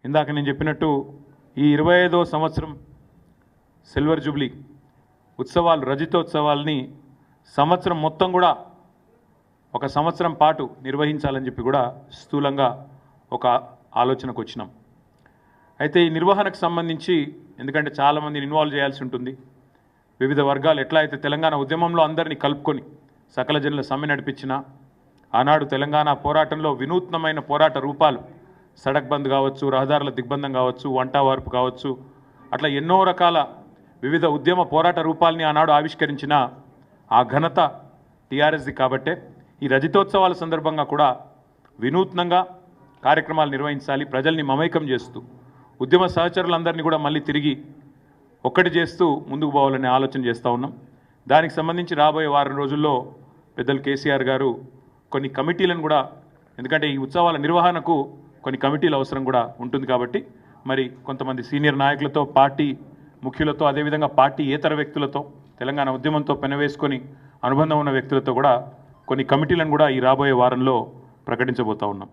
ఇందాక నేను చెప్పినట్టు ఈ 25వ సంవత్సరం సిల్వర్ జూబ్లీ ఉత్సవాలు రజతోత్సవాల్ని సంవత్సరం మొత్తం కూడా ఒక సంవత్సరం పాటు నిర్వహించాలని చెప్పి కూడా స్థూలంగా ఒక ఆలోచనకు వచ్చినాం. అయితే ఈ నిర్వహణకు సంబంధించి ఎందుకంటే చాలామందిని ఇన్వాల్వ్ చేయాల్సి ఉంటుంది. వివిధ వర్గాలు ఎట్లా అయితే తెలంగాణ ఉద్యమంలో అందరినీ కలుపుకొని సకల జనుల సమ్మె నడిపించిన ఆనాడు తెలంగాణ పోరాటంలో వినూత్నమైన పోరాట రూపాలు సడక్ బంద్ కావచ్చు, రహదారుల దిగ్బంధం కావచ్చు, వంట వార్పు కావచ్చు, అట్లా ఎన్నో రకాల వివిధ ఉద్యమ పోరాట రూపాలని ఆనాడు ఆవిష్కరించిన ఆ ఘనత టీఆర్ఎస్ది. కాబట్టే ఈ రజతోత్సవాల సందర్భంగా కూడా వినూత్నంగా కార్యక్రమాలు నిర్వహించాలి, ప్రజల్ని మమైకం చేస్తూ ఉద్యమ సహచరులందరినీ కూడా మళ్ళీ తిరిగి ఒక్కటి చేస్తూ ముందుకు పోవాలనే ఆలోచన చేస్తూ ఉన్నాం. దానికి సంబంధించి రాబోయే వారం రోజుల్లో పెద్దలు కేసీఆర్ గారు కొన్ని కమిటీలను కూడా, ఎందుకంటే ఈ ఉత్సవాల నిర్వహణకు కొన్ని కమిటీల అవసరం కూడా ఉంటుంది కాబట్టి మరి కొంతమంది సీనియర్ నాయకులతో, పార్టీ ముఖ్యులతో, అదేవిధంగా పార్టీ ఏతర వ్యక్తులతో, తెలంగాణ ఉద్యమంతో పెనవేసుకొని అనుబంధం ఉన్న వ్యక్తులతో కూడా కొన్ని కమిటీలను కూడా ఈ రాబోయే వారంలో ప్రకటించబోతా ఉన్నాం.